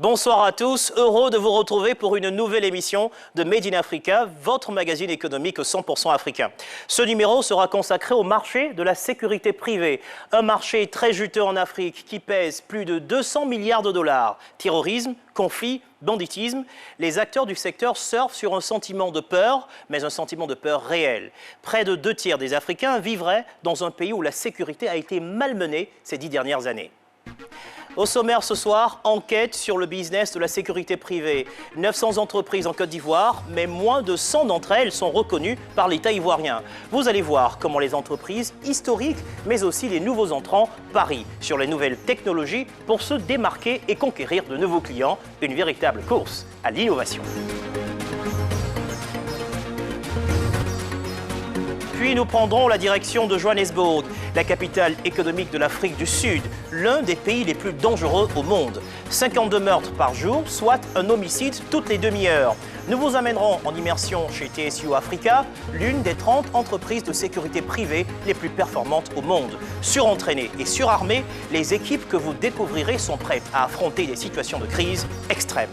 Bonsoir à tous, heureux de vous retrouver pour une nouvelle émission de Made in Africa, votre magazine économique 100% africain. Ce numéro sera consacré au marché de la sécurité privée, un marché très juteux en Afrique qui pèse plus de 200 milliards de dollars. Terrorisme, conflits, banditisme, les acteurs du secteur surfent sur un sentiment de peur, mais un sentiment de peur réel. Près de 2 tiers des Africains vivraient dans un pays où la sécurité a été malmenée ces 10 dernières années. Au sommaire ce soir, enquête sur le business de la sécurité privée. 900 entreprises en Côte d'Ivoire, mais moins de 100 d'entre elles sont reconnues par l'État ivoirien. Vous allez voir comment les entreprises historiques, mais aussi les nouveaux entrants, parient sur les nouvelles technologies pour se démarquer et conquérir de nouveaux clients. Une véritable course à l'innovation. Puis nous prendrons la direction de Johannesburg, la capitale économique de l'Afrique du Sud, l'un des pays les plus dangereux au monde. 52 meurtres par jour, soit un homicide toutes les demi-heures. Nous vous amènerons en immersion chez TSU Africa, l'une des 30 entreprises de sécurité privée les plus performantes au monde. Surentraînées et surarmées, les équipes que vous découvrirez sont prêtes à affronter des situations de crise extrêmes.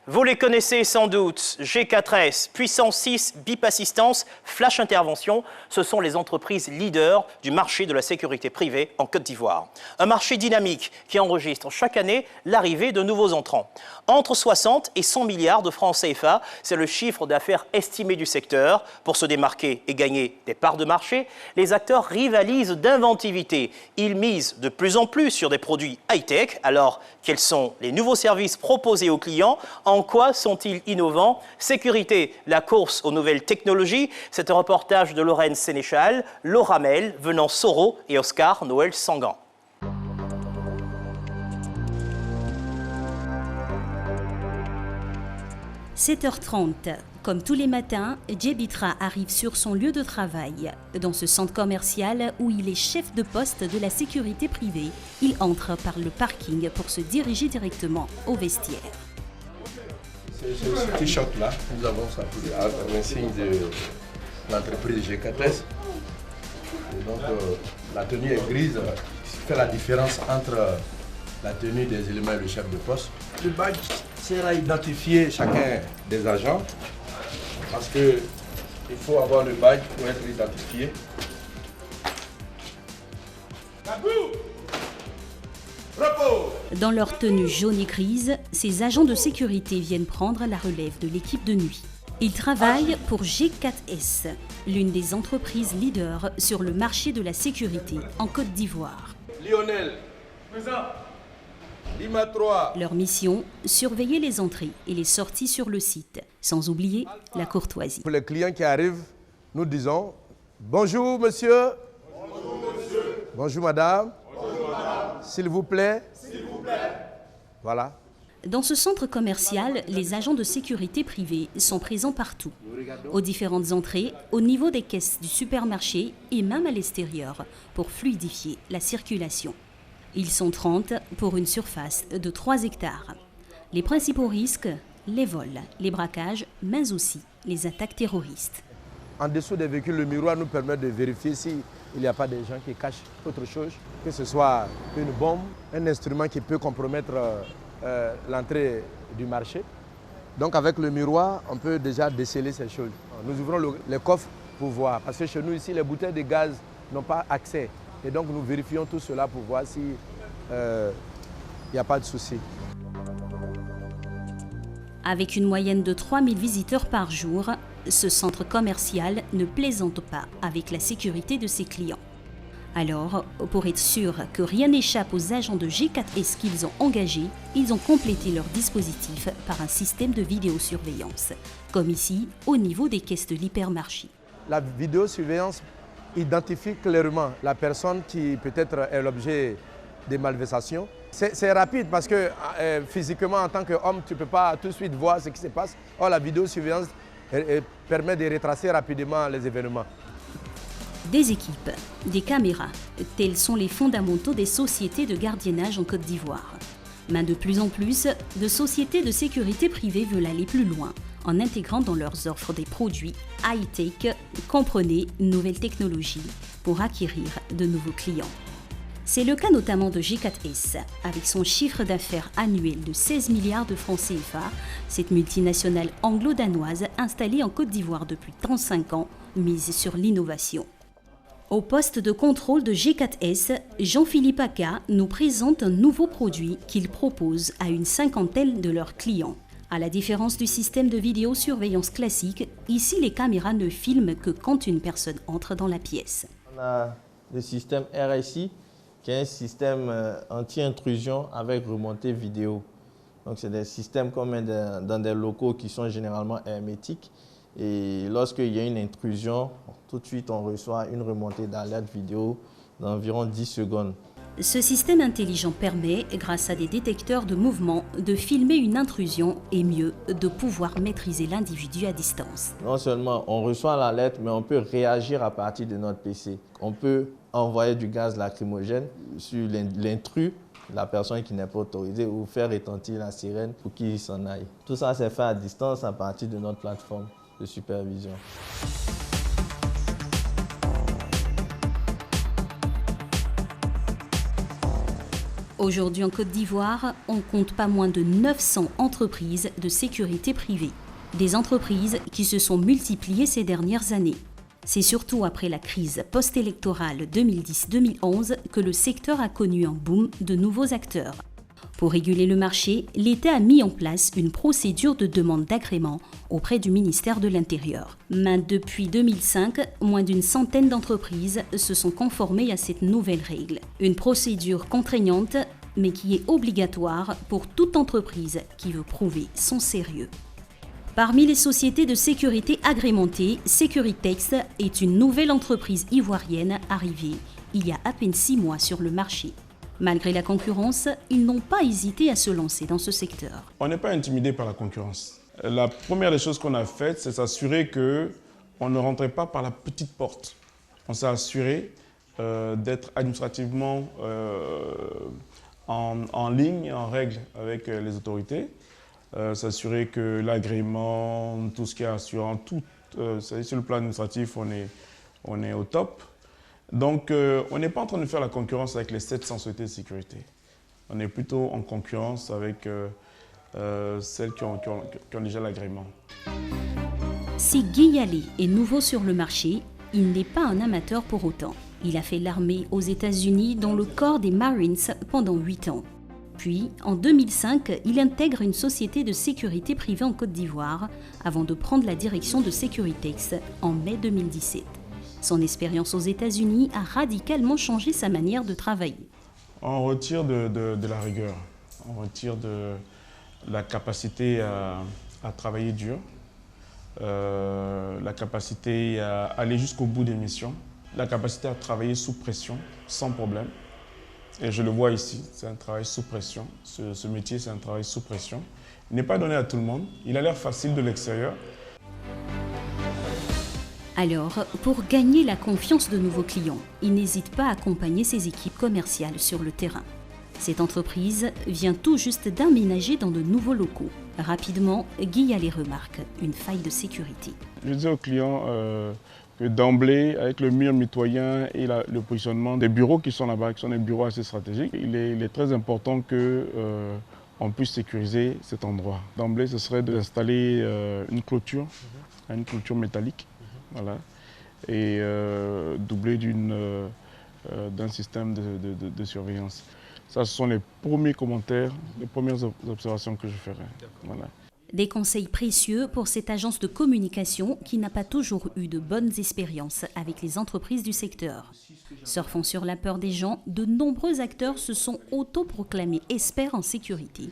Vous les connaissez sans doute, G4S, Puissance 6, BIP Assistance, Flash Intervention, ce sont les entreprises leaders du marché de la sécurité privée en Côte d'Ivoire. Un marché dynamique qui enregistre chaque année l'arrivée de nouveaux entrants. Entre 60 et 100 milliards de francs CFA, c'est le chiffre d'affaires estimé du secteur. Pour se démarquer et gagner des parts de marché, les acteurs rivalisent d'inventivité. Ils misent de plus en plus sur des produits high-tech. Alors, quels sont les nouveaux services proposés aux clients ? En quoi sont-ils innovants? Sécurité, la course aux nouvelles technologies. C'est un reportage de Lorraine Sénéchal, Laura Mel, Venant Soro et Oscar Noël Sangan. « 7h30. Comme tous les matins, Djebitra arrive sur son lieu de travail. Dans ce centre commercial où il est chef de poste de la sécurité privée, il entre par le parking pour se diriger directement au vestiaire. Ce t-shirt-là, nous avons ça pour un signe de l'entreprise G4S. Et donc, la tenue est grise, ce qui fait la différence entre la tenue des éléments et le chef de poste. Le badge sert à identifier chacun des agents parce qu'il faut avoir le badge pour être identifié. Dans leur tenue jaune et grise, ces agents de sécurité viennent prendre la relève de l'équipe de nuit. Ils travaillent pour G4S, l'une des entreprises leaders sur le marché de la sécurité en Côte d'Ivoire. Lionel, Lima 3. Leur mission, surveiller les entrées et les sorties sur le site, sans oublier la courtoisie. Pour les clients qui arrivent, nous disons bonjour monsieur, bonjour monsieur, bonjour madame. S'il vous plaît. S'il vous plaît. Voilà. Dans ce centre commercial, les agents de sécurité privée sont présents partout, aux différentes entrées, au niveau des caisses du supermarché et même à l'extérieur, pour fluidifier la circulation. Ils sont 30 pour une surface de 3 hectares. Les principaux risques, les vols, les braquages, mais aussi les attaques terroristes. En dessous des véhicules, le miroir nous permet de vérifier s'il n'y a pas des gens qui cachent autre chose, que ce soit une bombe, un instrument qui peut compromettre l'entrée du marché. Donc avec le miroir, on peut déjà déceler ces choses. Nous ouvrons les coffres pour voir, parce que chez nous ici, les bouteilles de gaz n'ont pas accès. Et donc nous vérifions tout cela pour voir s'il n'y a pas de souci. Avec une moyenne de 3000 visiteurs par jour, ce centre commercial ne plaisante pas avec la sécurité de ses clients. Alors, pour être sûr que rien n'échappe aux agents de G4S qu'ils ont engagés, ils ont complété leur dispositif par un système de vidéosurveillance, comme ici au niveau des caisses de l'hypermarché. La vidéosurveillance identifie clairement la personne qui peut-être est l'objet des malversations. C'est rapide parce que physiquement, en tant qu'homme, tu ne peux pas tout de suite voir ce qui se passe. Or, la vidéosurveillance et permet de retracer rapidement les événements. Des équipes, des caméras, tels sont les fondamentaux des sociétés de gardiennage en Côte d'Ivoire. Mais de plus en plus, de sociétés de sécurité privée veulent aller plus loin en intégrant dans leurs offres des produits high-tech, comprenez nouvelles technologies, pour acquérir de nouveaux clients. C'est le cas notamment de G4S. Avec son chiffre d'affaires annuel de 16 milliards de francs CFA, cette multinationale anglo-danoise installée en Côte d'Ivoire depuis 35 ans mise sur l'innovation. Au poste de contrôle de G4S, Jean-Philippe Aka nous présente un nouveau produit qu'il propose à une cinquantaine de leurs clients. À la différence du système de vidéosurveillance classique, ici les caméras ne filment que quand une personne entre dans la pièce. On a le système RSI, qui est un système anti-intrusion avec remontée vidéo. Donc c'est des systèmes qu'on met dans des locaux qui sont généralement hermétiques. Et lorsqu'il y a une intrusion, tout de suite on reçoit une remontée d'alerte vidéo d'environ 10 secondes. Ce système intelligent permet, grâce à des détecteurs de mouvement, de filmer une intrusion et mieux, de pouvoir maîtriser l'individu à distance. Non seulement on reçoit l'alerte, mais on peut réagir à partir de notre PC. On peut envoyer du gaz lacrymogène sur l'intrus, la personne qui n'est pas autorisée, ou faire retentir la sirène pour qu'il s'en aille. Tout ça c'est fait à distance à partir de notre plateforme de supervision. Aujourd'hui en Côte d'Ivoire, on compte pas moins de 900 entreprises de sécurité privée. Des entreprises qui se sont multipliées ces dernières années. C'est surtout après la crise post-électorale 2010-2011 que le secteur a connu un boom de nouveaux acteurs. Pour réguler le marché, l'État a mis en place une procédure de demande d'agrément auprès du ministère de l'Intérieur. Mais depuis 2005, moins d'une centaine d'entreprises se sont conformées à cette nouvelle règle. Une procédure contraignante, mais qui est obligatoire pour toute entreprise qui veut prouver son sérieux. Parmi les sociétés de sécurité agrémentées, Securitex est une nouvelle entreprise ivoirienne arrivée il y a à peine 6 mois sur le marché. Malgré la concurrence, ils n'ont pas hésité à se lancer dans ce secteur. On n'est pas intimidé par la concurrence. La première des choses qu'on a faites, c'est s'assurer qu'on ne rentrait pas par la petite porte. On s'est assuré d'être administrativement en ligne, en règle avec les autorités. S'assurer que l'agrément, tout ce qui est assurant, sur le plan administratif, on est au top. Donc, on n'est pas en train de faire la concurrence avec les 700 sociétés de sécurité. On est plutôt en concurrence avec celles qui ont déjà l'agrément. Si Guy Yalé est nouveau sur le marché, il n'est pas un amateur pour autant. Il a fait l'armée aux États-Unis dans le corps des Marines pendant 8 ans. Puis, en 2005, il intègre une société de sécurité privée en Côte d'Ivoire avant de prendre la direction de Securitex en mai 2017. Son expérience aux États-Unis a radicalement changé sa manière de travailler. On retire de la rigueur, on retire de la capacité à travailler dur, la capacité à aller jusqu'au bout des missions, la capacité à travailler sous pression, sans problème. Et je le vois ici, c'est un travail sous pression. Ce métier, c'est un travail sous pression. Il n'est pas donné à tout le monde. Il a l'air facile de l'extérieur. Alors, pour gagner la confiance de nouveaux clients, il n'hésite pas à accompagner ses équipes commerciales sur le terrain. Cette entreprise vient tout juste d'aménager dans de nouveaux locaux. Rapidement, Guy Yalé remarque une faille de sécurité. Je dis aux clients que d'emblée, avec le mur mitoyen et le positionnement des bureaux qui sont là-bas, qui sont des bureaux assez stratégiques, il est très important qu'on puisse sécuriser cet endroit. D'emblée, ce serait d'installer une clôture métallique, voilà, et doublée d'un système de surveillance. Ça, ce sont les premiers commentaires, les premières observations que je ferai. Voilà. Des conseils précieux pour cette agence de communication qui n'a pas toujours eu de bonnes expériences avec les entreprises du secteur. Surfant sur la peur des gens, de nombreux acteurs se sont autoproclamés experts en sécurité,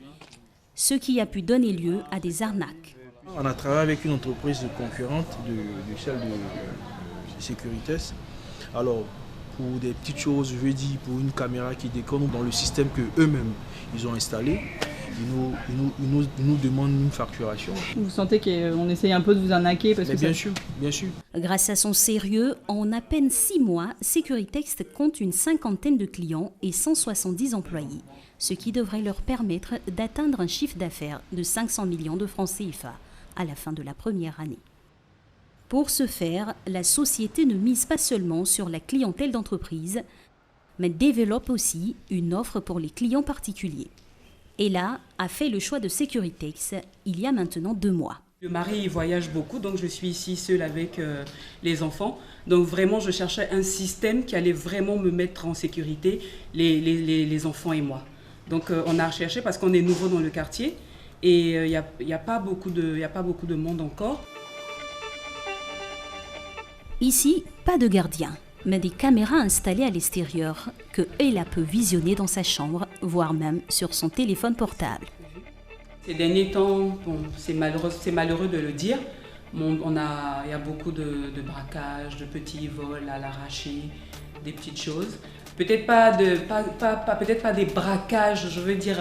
ce qui a pu donner lieu à des arnaques. On a travaillé avec une entreprise concurrente de celle de Securitex. Alors, pour des petites choses, je veux dire, pour une caméra qui déconne dans le système qu'eux-mêmes ils ont installé, ils nous demandent une facturation. Vous sentez qu'on essaye un peu de vous arnaquer parce Mais que bien sûr, bien sûr. Grâce à son sérieux, en à peine 6 mois, Securitex compte une 50aine de clients et 170 employés, ce qui devrait leur permettre d'atteindre un chiffre d'affaires de 500 millions de francs CFA à la fin de la première année. Pour ce faire, la société ne mise pas seulement sur la clientèle d'entreprise, mais développe aussi une offre pour les clients particuliers. Ella a fait le choix de Securitex il y a maintenant 2 mois. Le mari il voyage beaucoup, donc je suis ici seule avec les enfants. Donc vraiment, je cherchais un système qui allait vraiment me mettre en sécurité, les enfants et moi. Donc on a recherché parce qu'on est nouveau dans le quartier et il y a pas beaucoup de monde encore. Ici, pas de gardien, mais des caméras installées à l'extérieur que Ella peut visionner dans sa chambre, voire même sur son téléphone portable. Ces derniers temps, bon, c'est malheureux de le dire, il y a beaucoup de braquages, de petits vols à l'arraché, des petites choses. Peut-être pas des braquages, je veux dire,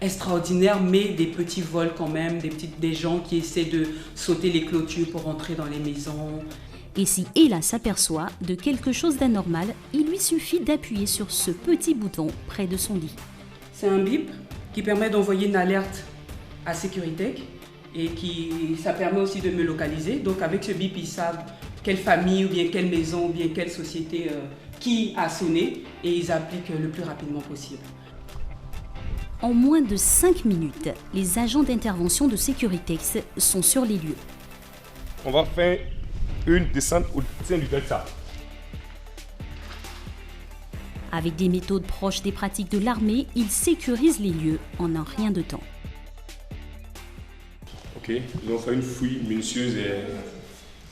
extraordinaires, mais des petits vols quand même, des gens qui essaient de sauter les clôtures pour entrer dans les maisons. Et si Ella s'aperçoit de quelque chose d'anormal, il lui suffit d'appuyer sur ce petit bouton près de son lit. C'est un bip qui permet d'envoyer une alerte à Securitex et ça permet aussi de me localiser. Donc avec ce bip, ils savent quelle famille ou bien quelle maison ou bien quelle société qui a sonné et ils appliquent le plus rapidement possible. En moins de 5 minutes, les agents d'intervention de Securitex sont sur les lieux. On va faire une descente au sein du delta. Avec des méthodes proches des pratiques de l'armée, ils sécurisent les lieux en un rien de temps. Ok, ils ont fait une fouille minutieuse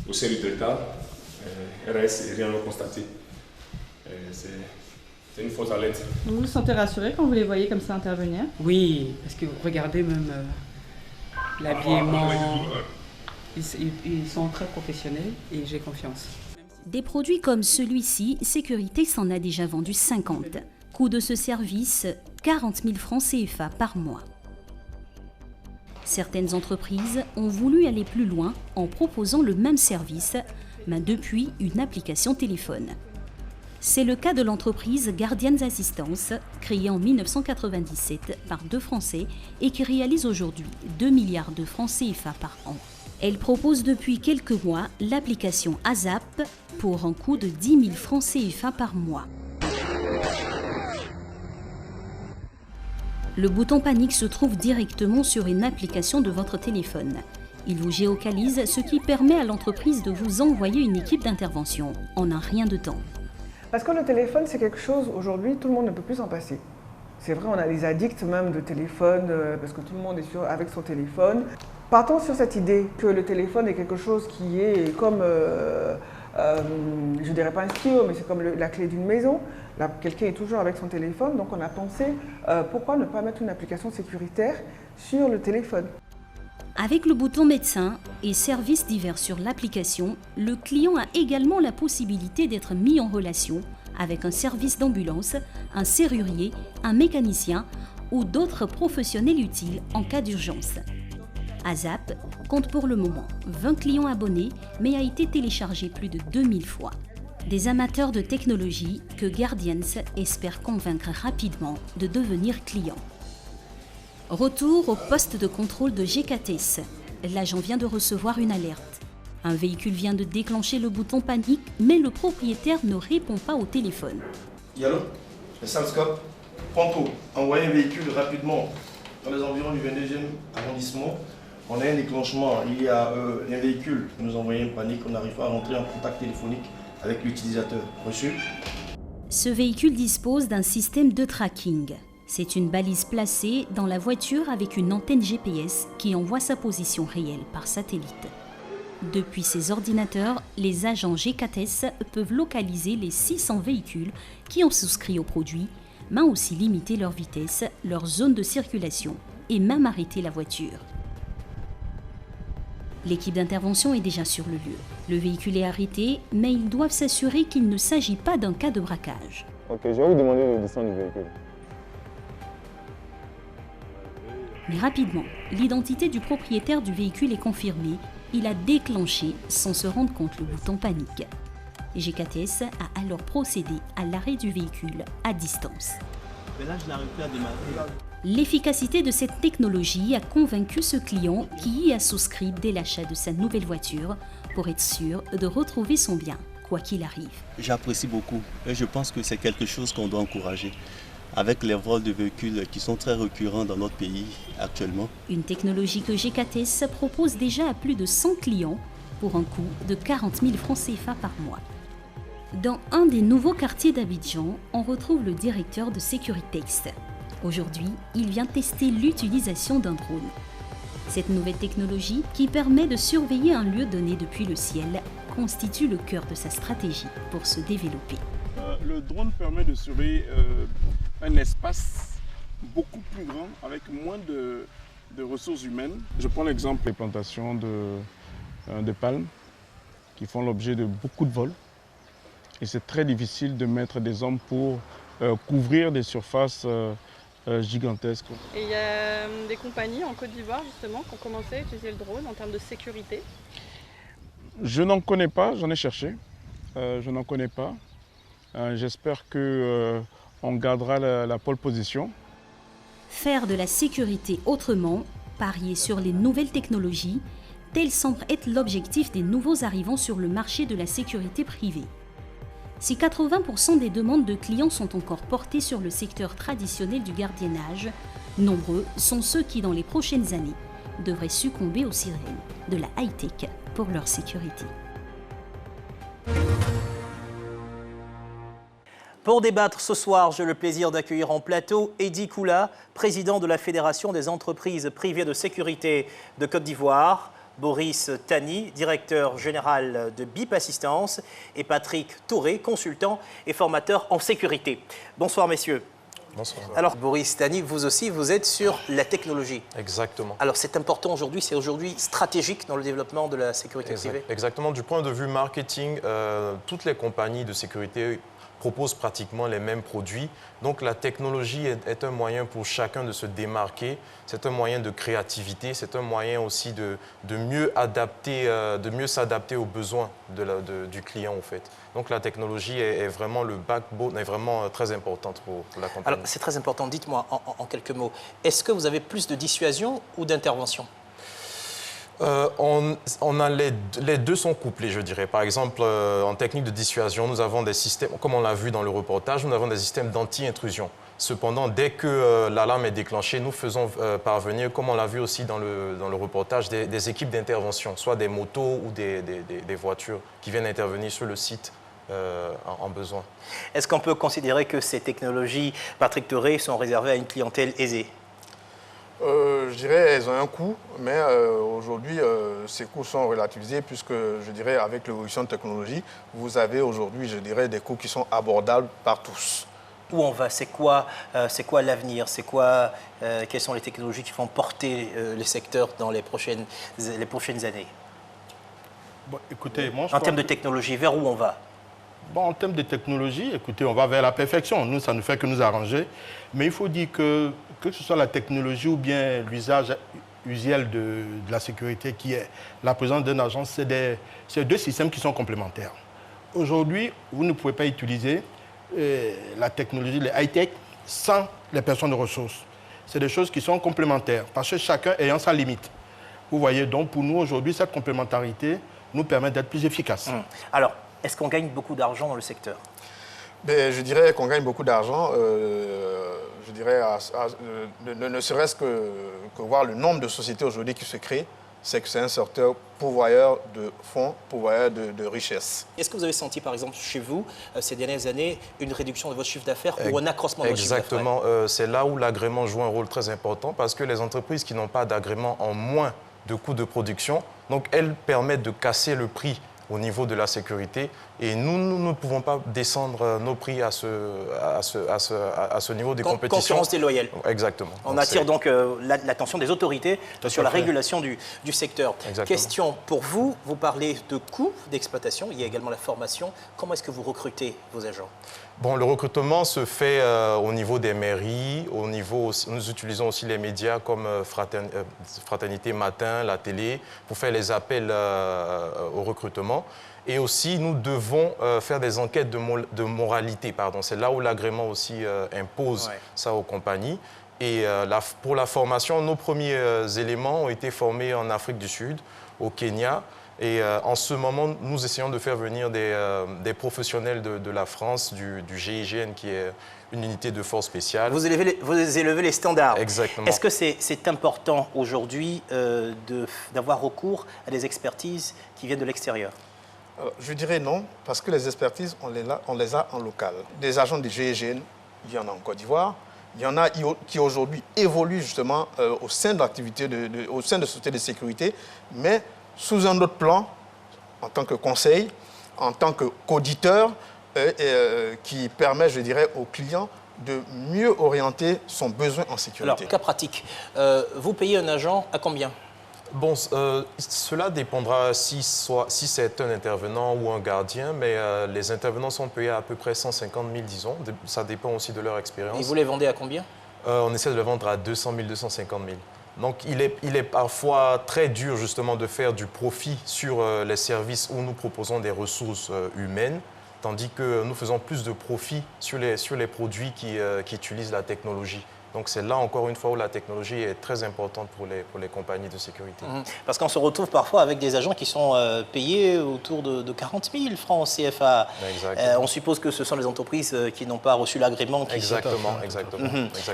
au sein du delta. RAS, rien à constater. C'est une fausse alerte. Vous vous sentez rassuré quand vous les voyez comme ça intervenir? Oui, parce que regardez même l'habillement. Ils sont très professionnels et j'ai confiance. Des produits comme celui-ci, Securitex en a déjà vendu 50. Coût de ce service, 40 000 francs CFA par mois. Certaines entreprises ont voulu aller plus loin en proposant le même service, mais depuis une application téléphone. C'est le cas de l'entreprise Guardians Assistance, créée en 1997 par 2 Français et qui réalise aujourd'hui 2 milliards de francs CFA par an. Elle propose depuis quelques mois l'application ASAP pour un coût de 10 000 francs CFA par mois. Le bouton panique se trouve directement sur une application de votre téléphone. Il vous géocalise, ce qui permet à l'entreprise de vous envoyer une équipe d'intervention en un rien de temps. Parce que le téléphone, c'est quelque chose, aujourd'hui, tout le monde ne peut plus s'en passer. C'est vrai, on a les addicts même de téléphone, parce que tout le monde est avec son téléphone. Partons sur cette idée que le téléphone est quelque chose qui est comme, je dirais pas un stylo, mais c'est comme la clé d'une maison. Quelqu'un est toujours avec son téléphone, donc on a pensé pourquoi ne pas mettre une application sécuritaire sur le téléphone. Avec le bouton médecin et services divers sur l'application, le client a également la possibilité d'être mis en relation avec un service d'ambulance, un serrurier, un mécanicien ou d'autres professionnels utiles en cas d'urgence. ASAP compte pour le moment 20 clients abonnés, mais a été téléchargé plus de 2000 fois. Des amateurs de technologie que Guardians espère convaincre rapidement de devenir clients. Retour au poste de contrôle de GKTS. L'agent vient de recevoir une alerte. Un véhicule vient de déclencher le bouton panique, mais le propriétaire ne répond pas au téléphone. Yallo, le Salscope, Panto, envoyez un véhicule rapidement dans les environs du 22e arrondissement. On a un déclenchement, il y a un véhicule qui nous envoie une panique, on n'arrive pas à rentrer en contact téléphonique avec l'utilisateur. Reçu. Ce véhicule dispose d'un système de tracking. C'est une balise placée dans la voiture avec une antenne GPS qui envoie sa position réelle par satellite. Depuis ces ordinateurs, les agents GKTS peuvent localiser les 600 véhicules qui ont souscrit au produit, mais aussi limiter leur vitesse, leur zone de circulation et même arrêter la voiture. L'équipe d'intervention est déjà sur le lieu. Le véhicule est arrêté, mais ils doivent s'assurer qu'il ne s'agit pas d'un cas de braquage. Ok, je vais vous demander de descendre du véhicule. Mais rapidement, l'identité du propriétaire du véhicule est confirmée. Il a déclenché, sans se rendre compte, le bouton panique. GKTS a alors procédé à l'arrêt du véhicule à distance. Mais là, je n'arrive plus à démarrer. L'efficacité de cette technologie a convaincu ce client qui y a souscrit dès l'achat de sa nouvelle voiture pour être sûr de retrouver son bien, quoi qu'il arrive. J'apprécie beaucoup et je pense que c'est quelque chose qu'on doit encourager. Avec les vols de véhicules qui sont très récurrents dans notre pays actuellement. Une technologie que GKTS propose déjà à plus de 100 clients pour un coût de 40 000 francs CFA par mois. Dans un des nouveaux quartiers d'Abidjan, on retrouve le directeur de Securitex. Aujourd'hui, il vient tester l'utilisation d'un drone. Cette nouvelle technologie, qui permet de surveiller un lieu donné depuis le ciel, constitue le cœur de sa stratégie pour se développer. Le drone permet de surveiller un espace beaucoup plus grand avec moins de ressources humaines. Je prends l'exemple des plantations de palmes qui font l'objet de beaucoup de vols. Et c'est très difficile de mettre des hommes pour couvrir des surfaces gigantesques. Et il y a des compagnies en Côte d'Ivoire justement qui ont commencé à utiliser le drone en termes de sécurité. Je n'en connais pas, j'en ai cherché. Je n'en connais pas. J'espère qu'on gardera la pole position. Faire de la sécurité autrement, parier sur les nouvelles technologies, tel semble être l'objectif des nouveaux arrivants sur le marché de la sécurité privée. Si 80% des demandes de clients sont encore portées sur le secteur traditionnel du gardiennage, nombreux sont ceux qui, dans les prochaines années, devraient succomber aux sirènes de la high-tech pour leur sécurité. Pour débattre ce soir, j'ai le plaisir d'accueillir en plateau Eddy Koula, président de la Fédération des entreprises privées de sécurité de Côte d'Ivoire, Boris Tani, directeur général de BIP Assistance, et Patrick Touré, consultant et formateur en sécurité. Bonsoir messieurs. Bonsoir. Alors Boris Tani, vous aussi, vous êtes sur la technologie. Exactement. Alors c'est important aujourd'hui, c'est aujourd'hui stratégique dans le développement de la sécurité privée. Exactement. Du point de vue marketing, toutes les compagnies de sécurité proposent pratiquement les mêmes produits. Donc la technologie est un moyen pour chacun de se démarquer, c'est un moyen de créativité, c'est un moyen aussi de mieux s'adapter aux besoins du client en fait. Donc la technologie est vraiment le backbone, est vraiment très importante pour la compagnie. Alors c'est très important, dites-moi en quelques mots, est-ce que vous avez plus de dissuasion ou d'intervention ? On a les deux sont couplés, je dirais. Par exemple, en technique de dissuasion, nous avons des systèmes, comme on l'a vu dans le reportage, nous avons des systèmes d'anti-intrusion. Cependant, dès que l'alarme est déclenchée, nous faisons parvenir, comme on l'a vu aussi dans le reportage, des équipes d'intervention, soit des motos ou des voitures qui viennent intervenir sur le site en besoin. Est-ce qu'on peut considérer que ces technologies, Patrick Touré, sont réservées à une clientèle aisée ? Je dirais elles ont un coût, mais aujourd'hui, ces coûts sont relativisés puisque, je dirais, avec l'évolution de technologie, vous avez aujourd'hui, je dirais, des coûts qui sont abordables par tous. Où on va? C'est quoi l'avenir? Quelles sont les technologies qui vont porter les secteurs dans les prochaines années? Bon, écoutez, moi, en termes de technologie, vers où on va? Bon, en termes de technologie, écoutez, on va vers la perfection. Nous, ça ne fait que nous arranger. Mais il faut dire que ce soit la technologie ou bien l'usage usuel de la sécurité qui est la présence d'un agent, c'est deux systèmes qui sont complémentaires. Aujourd'hui, vous ne pouvez pas utiliser la technologie, les high-tech, sans les personnes de ressources. C'est des choses qui sont complémentaires, parce que chacun ayant sa limite. Vous voyez, donc pour nous, aujourd'hui, cette complémentarité nous permet d'être plus efficaces. Alors, est-ce qu'on gagne beaucoup d'argent dans le secteur? Je dirais qu'on gagne beaucoup d'argent, je dirais, ne serait-ce que voir le nombre de sociétés aujourd'hui qui se créent, c'est que c'est un secteur pourvoyeur de fonds, pourvoyeur de richesses. Est-ce que vous avez senti, par exemple, chez vous, ces dernières années, une réduction de votre chiffre d'affaires ou un accroissement de votre chiffre d'affaires? Exactement. C'est là où l'agrément joue un rôle très important parce que les entreprises qui n'ont pas d'agrément ont moins de coûts de production, donc elles permettent de casser le prix au niveau de la sécurité. Et nous ne pouvons pas descendre nos prix à ce niveau de compétition. Concurrence déloyale. Exactement. On attire donc l'attention des autorités sur la régulation du secteur. Exactement. Question pour vous, vous parlez de coûts d'exploitation, il y a également la formation. Comment est-ce que vous recrutez vos agents? Bon, le recrutement se fait au niveau des mairies, nous utilisons aussi les médias comme Fraternité Matin, la télé, pour faire les appels au recrutement. Et aussi, nous devons faire des enquêtes de moralité. C'est là où l'agrément aussi impose ça aux compagnies. Et pour la formation, nos premiers éléments ont été formés en Afrique du Sud, au Kenya. Et en ce moment, nous essayons de faire venir des professionnels de la France, du GIGN, qui est une unité de force spéciale. Vous élevez les standards. Exactement. Est-ce que c'est important aujourd'hui d'avoir recours à des expertises qui viennent de l'extérieur? Je dirais non, parce que les expertises, on les a en local. Des agents du GIGN, il y en a en Côte d'Ivoire. Il y en a qui aujourd'hui évoluent justement au sein de l'activité, au sein de sociétés de sécurité, mais sous un autre plan, en tant que conseil, en tant qu'auditeur, qui permet, je dirais, au client de mieux orienter son besoin en sécurité. Alors, cas pratique, vous payez un agent à combien? Bon, cela dépendra si c'est un intervenant ou un gardien, mais les intervenants sont payés à peu près 150 000, disons. Ça dépend aussi de leur expérience. Et vous les vendez à combien? On essaie de les vendre à 200 000, 250 000. Donc, il est parfois très dur, justement, de faire du profit sur les services où nous proposons des ressources humaines, tandis que nous faisons plus de profit sur les produits qui utilisent la technologie. Donc, c'est là, encore une fois, où la technologie est très importante pour les compagnies de sécurité. Parce qu'on se retrouve parfois avec des agents qui sont payés autour de 40 000 francs CFA. On suppose que ce sont les entreprises qui n'ont pas reçu l'agrément. Exactement.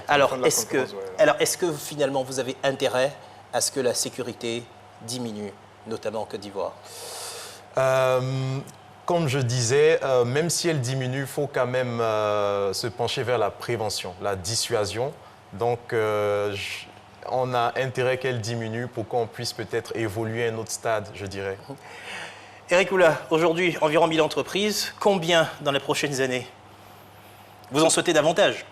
Alors, est-ce que finalement, vous avez intérêt à ce que la sécurité diminue, notamment en Côte d'Ivoire? Comme je disais, même si elle diminue, il faut quand même se pencher vers la prévention, la dissuasion. Donc, on a intérêt qu'elle diminue pour qu'on puisse peut-être évoluer à un autre stade, je dirais. Eric Oula, aujourd'hui, environ 1000 entreprises. Combien dans les prochaines années? Vous en souhaitez davantage?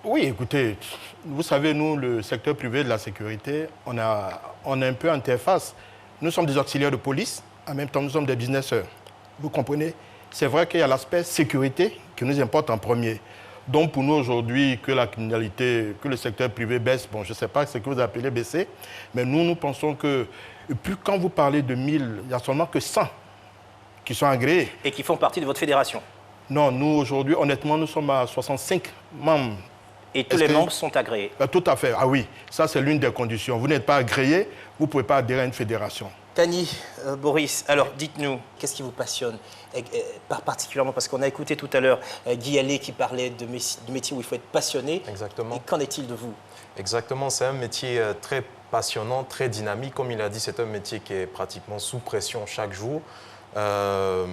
Oui, écoutez, vous savez, nous, le secteur privé de la sécurité, on a un peu interface. Nous sommes des auxiliaires de police, en même temps, nous sommes des businesseurs. Vous comprenez? C'est vrai qu'il y a l'aspect sécurité qui nous importe en premier. Donc pour nous aujourd'hui, que la criminalité, que le secteur privé baisse, bon, je ne sais pas ce que vous appelez baisser, mais nous pensons que, et puis quand vous parlez de 1000, il n'y a seulement que 100 qui sont agréés. Et qui font partie de votre fédération? Non, nous aujourd'hui, honnêtement, nous sommes à 65 membres. Et tous les membres sont agréés? Tout à fait, ah oui, ça c'est l'une des conditions. Vous n'êtes pas agréé, vous ne pouvez pas adhérer à une fédération. Tani, Boris, alors dites-nous, qu'est-ce qui vous passionne particulièrement? Parce qu'on a écouté tout à l'heure Guy Allais qui parlait du métier où il faut être passionné. Exactement. Et qu'en est-il de vous? Exactement, c'est un métier très passionnant, très dynamique. Comme il a dit, c'est un métier qui est pratiquement sous pression chaque jour. Ma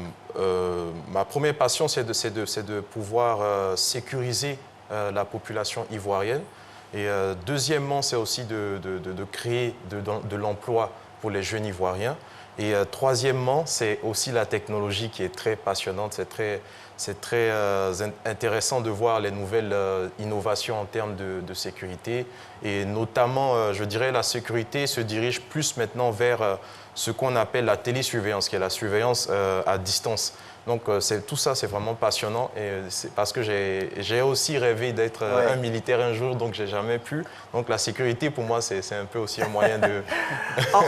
première passion, c'est de pouvoir sécuriser la population ivoirienne. Et deuxièmement, c'est aussi de créer de l'emploi pour les jeunes Ivoiriens. Et troisièmement, c'est aussi la technologie qui est très passionnante. C'est très intéressant de voir les nouvelles innovations en termes de sécurité. Et notamment, je dirais, la sécurité se dirige plus maintenant vers ce qu'on appelle la télésurveillance, qui est la surveillance à distance. Donc tout ça, c'est vraiment passionnant. Et c'est parce que j'ai aussi rêvé d'être un militaire un jour, donc j'ai jamais pu. Donc la sécurité, pour moi, c'est un peu aussi un moyen de...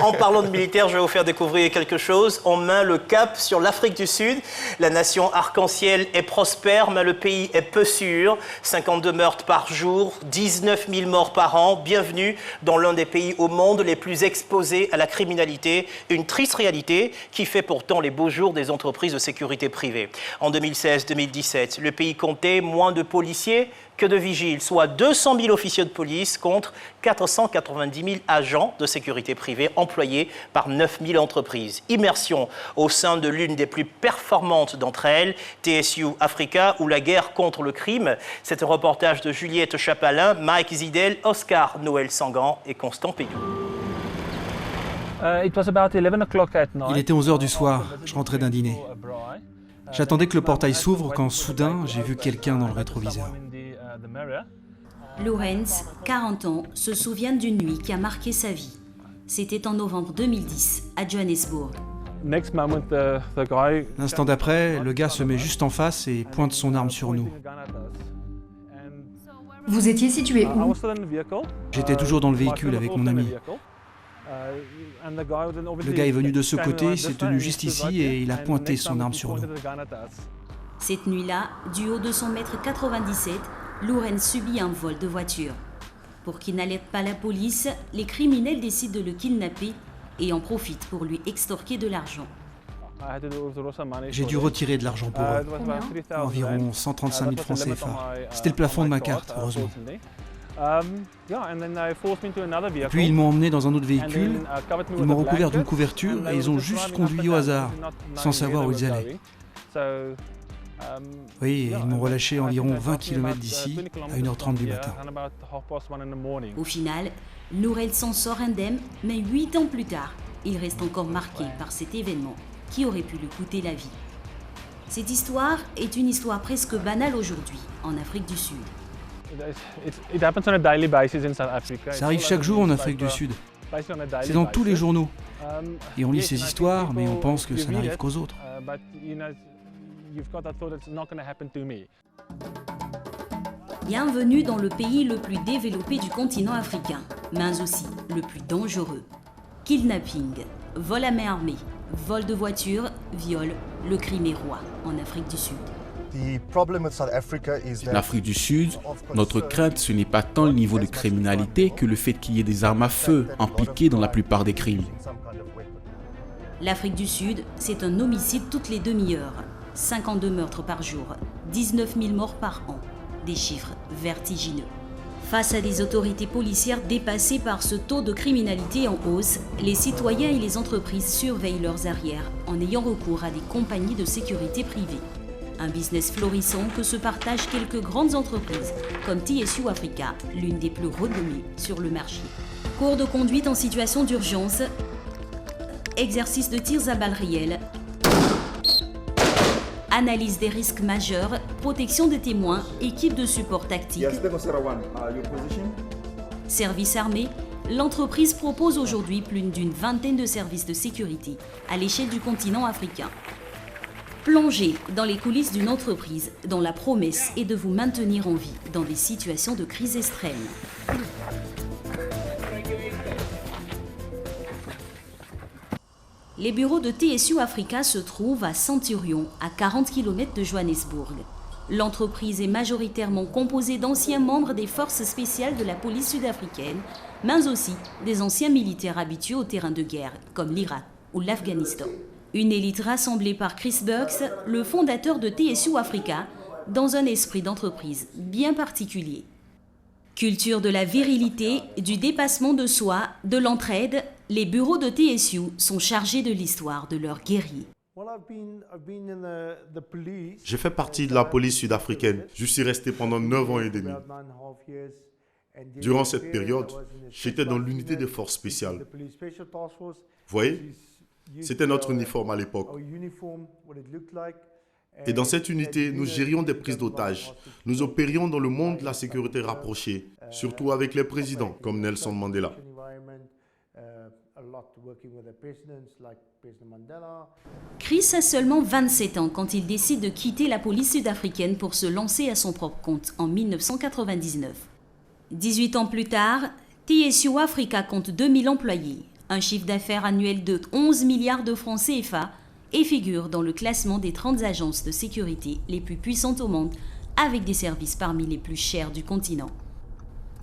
En parlant de militaire, je vais vous faire découvrir quelque chose. On met le cap sur l'Afrique du Sud. La nation arc-en-ciel est prospère, mais le pays est peu sûr. 52 meurtres par jour, 19 000 morts par an. Bienvenue dans l'un des pays au monde les plus exposés à la criminalité. Une triste réalité qui fait pourtant les beaux jours des entreprises de sécurité privée. En 2016-2017, le pays comptait moins de policiers que de vigiles, soit 200 000 officiers de police contre 490 000 agents de sécurité privée employés par 9 000 entreprises. Immersion au sein de l'une des plus performantes d'entre elles, TSU Africa, ou la guerre contre le crime. C'est un reportage de Juliette Chapalin, Mike Zidel, Oscar Noël Sangan et Constant Pédou. Il était 11 h du soir, je rentrais d'un dîner. J'attendais que le portail s'ouvre quand soudain j'ai vu quelqu'un dans le rétroviseur. Lorenz, 40 ans, se souvient d'une nuit qui a marqué sa vie. C'était en novembre 2010, à Johannesburg. L'instant d'après, le gars se met juste en face et pointe son arme sur nous. Vous étiez situé où? J'étais toujours dans le véhicule avec mon ami. Le gars est venu de ce côté, s'est tenu juste ici et il a pointé son arme sur nous. Cette nuit-là, du haut de son mètre 97, Lorenz subit un vol de voiture. Pour qu'il n'alerte pas la police, les criminels décident de le kidnapper et en profitent pour lui extorquer de l'argent. J'ai dû retirer de l'argent pour eux. Environ 135 000 francs CFA. C'était le plafond de ma carte, heureusement. Puis ils m'ont emmené dans un autre véhicule, ils m'ont recouvert d'une couverture et ils ont juste conduit au hasard, sans savoir où ils allaient. Oui, ils m'ont relâché environ 20 km d'ici, à 1h30 du matin. Au final, Lorenz s'en sort indemne, mais 8 ans plus tard, il reste encore marqué par cet événement qui aurait pu lui coûter la vie. Cette histoire est une histoire presque banale aujourd'hui, en Afrique du Sud. Ça arrive chaque jour en Afrique du Sud. C'est dans tous les journaux. Et on lit ces histoires, mais on pense que ça n'arrive qu'aux autres. Bienvenue dans le pays le plus développé du continent africain, mais aussi le plus dangereux. Kidnapping, vol à main armée, vol de voiture, viol, le crime est roi en Afrique du Sud. L'Afrique du Sud, notre crainte, ce n'est pas tant le niveau de criminalité que le fait qu'il y ait des armes à feu impliquées dans la plupart des crimes. L'Afrique du Sud, c'est un homicide toutes les demi-heures, 52 meurtres par jour, 19 000 morts par an, des chiffres vertigineux. Face à des autorités policières dépassées par ce taux de criminalité en hausse, les citoyens et les entreprises surveillent leurs arrières en ayant recours à des compagnies de sécurité privées. Un business florissant que se partagent quelques grandes entreprises, comme TSU Africa, l'une des plus renommées sur le marché. Cours de conduite en situation d'urgence, exercice de tirs à balles réelles, analyse des risques majeurs, protection des témoins, équipe de support tactique, service armé. L'entreprise propose aujourd'hui plus d'une vingtaine de services de sécurité à l'échelle du continent africain. Plongez dans les coulisses d'une entreprise dont la promesse est de vous maintenir en vie dans des situations de crise extrême. Les bureaux de TSU Africa se trouvent à Centurion, à 40 km de Johannesburg. L'entreprise est majoritairement composée d'anciens membres des forces spéciales de la police sud-africaine, mais aussi des anciens militaires habitués au terrain de guerre, comme l'Irak ou l'Afghanistan. Une élite rassemblée par Chris Burks, le fondateur de TSU Africa, dans un esprit d'entreprise bien particulier. Culture de la virilité, du dépassement de soi, de l'entraide, les bureaux de TSU sont chargés de l'histoire de leurs guerriers. J'ai fait partie de la police sud-africaine. Je suis resté pendant 9 ans et demi. Durant cette période, j'étais dans l'unité des forces spéciales. Vous voyez, c'était notre uniforme à l'époque. Et dans cette unité, nous gérions des prises d'otages. Nous opérions dans le monde de la sécurité rapprochée, surtout avec les présidents comme Nelson Mandela. Chris a seulement 27 ans quand il décide de quitter la police sud-africaine pour se lancer à son propre compte en 1999. 18 ans plus tard, TSU Africa compte 2000 employés, un chiffre d'affaires annuel de 11 milliards de francs CFA et figure dans le classement des 30 agences de sécurité les plus puissantes au monde, avec des services parmi les plus chers du continent.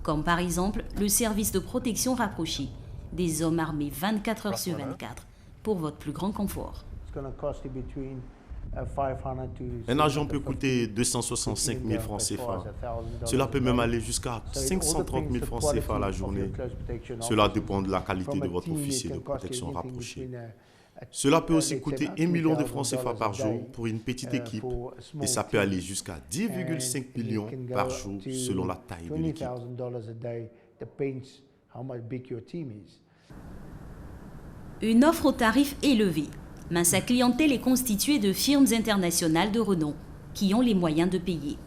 Comme par exemple le service de protection rapprochée, des hommes armés 24 heures sur 24 pour votre plus grand confort. Un agent peut coûter 265 000 francs CFA. Cela peut même aller jusqu'à 530 000 francs CFA à la journée. Cela dépend de la qualité de votre officier de protection rapprochée. Cela peut aussi coûter 1 million de francs CFA par jour pour une petite équipe et ça peut aller jusqu'à 10,5 millions par jour selon la taille de l'équipe. Une offre au tarif élevé, mais sa clientèle est constituée de firmes internationales de renom qui ont les moyens de payer.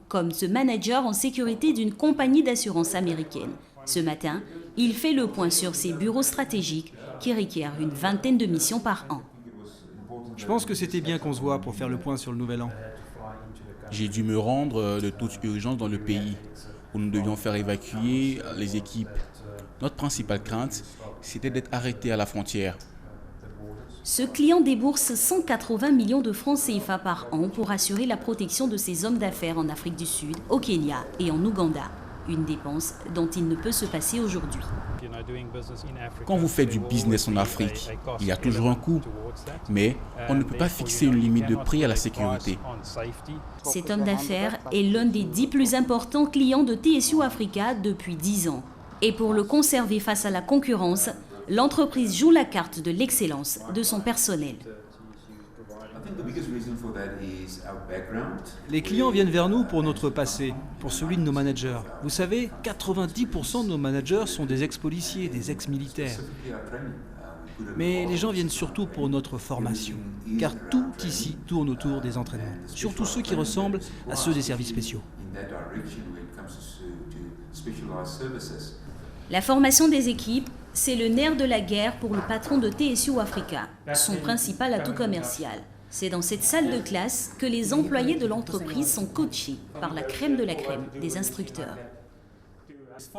Comme ce manager en sécurité d'une compagnie d'assurance américaine. Ce matin, il fait le point sur ses bureaux stratégiques qui requièrent une vingtaine de missions par an. Je pense que c'était bien qu'on se voit pour faire le point sur le nouvel an. J'ai dû me rendre de toute urgence dans le pays où nous devions faire évacuer les équipes. Notre principale crainte, c'était d'être arrêté à la frontière. Ce client débourse 180 millions de francs CFA par an pour assurer la protection de ses hommes d'affaires en Afrique du Sud, au Kenya et en Ouganda. Une dépense dont il ne peut se passer aujourd'hui. Quand vous faites du business en Afrique, il y a toujours un coût. Mais on ne peut pas fixer une limite de prix à la sécurité. Cet homme d'affaires est l'un des 10 plus importants clients de TSU Africa depuis 10 ans. Et pour le conserver face à la concurrence, l'entreprise joue la carte de l'excellence de son personnel. Les clients viennent vers nous pour notre passé, pour celui de nos managers. Vous savez, 90% de nos managers sont des ex-policiers, des ex-militaires. Mais les gens viennent surtout pour notre formation, car tout ici tourne autour des entraînements, surtout ceux qui ressemblent à ceux des services spéciaux. La formation des équipes, c'est le nerf de la guerre pour le patron de TSU Africa, son principal atout commercial. C'est dans cette salle de classe que les employés de l'entreprise sont coachés par la crème de la crème des instructeurs.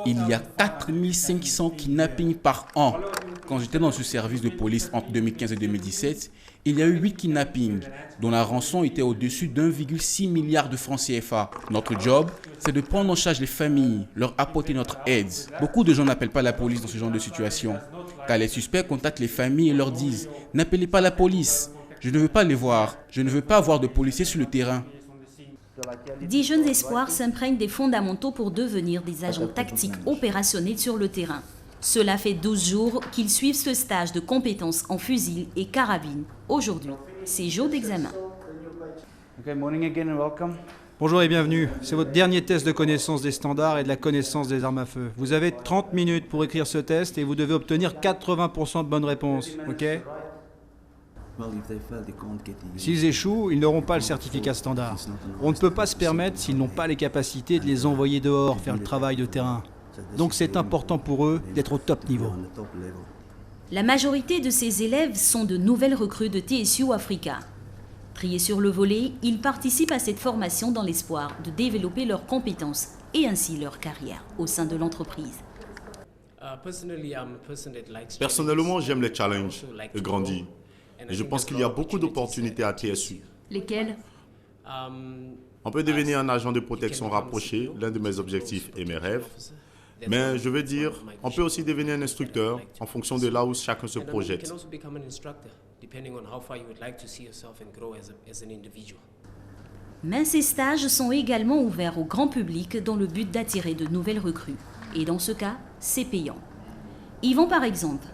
Il y a 4500 kidnappings par an. Quand j'étais dans ce service de police entre 2015 et 2017, il y a eu 8 kidnappings, dont la rançon était au-dessus d'1,6 milliard de francs CFA. Notre job, c'est de prendre en charge les familles, leur apporter notre aide. Beaucoup de gens n'appellent pas la police dans ce genre de situation, car les suspects contactent les familles et leur disent « N'appelez pas la police, je ne veux pas les voir, je ne veux pas avoir de policiers sur le terrain. » 10 jeunes espoirs s'imprègnent des fondamentaux pour devenir des agents tactiques opérationnels sur le terrain. Cela fait 12 jours qu'ils suivent ce stage de compétences en fusil et carabine. Aujourd'hui, c'est jour d'examen. Bonjour et bienvenue. C'est votre dernier test de connaissance des standards et de la connaissance des armes à feu. Vous avez 30 minutes pour écrire ce test et vous devez obtenir 80% de bonnes réponses. Ok ? S'ils échouent, ils n'auront pas le certificat standard. On ne peut pas se permettre, s'ils n'ont pas les capacités, de les envoyer dehors faire le travail de terrain. Donc c'est important pour eux d'être au top niveau. La majorité de ces élèves sont de nouvelles recrues de TSU Africa. Triés sur le volet, ils participent à cette formation dans l'espoir de développer leurs compétences et ainsi leur carrière au sein de l'entreprise. Personnellement, j'aime les challenges et grandir. Et je pense qu'il y a beaucoup d'opportunités à TSU. Lesquelles ? On peut devenir un agent de protection rapproché, l'un de mes objectifs et mes rêves. Mais je veux dire, on peut aussi devenir un instructeur en fonction de là où chacun se projette. Mais ces stages sont également ouverts au grand public dans le but d'attirer de nouvelles recrues. Et dans ce cas, c'est payant. Yvon, par exemple,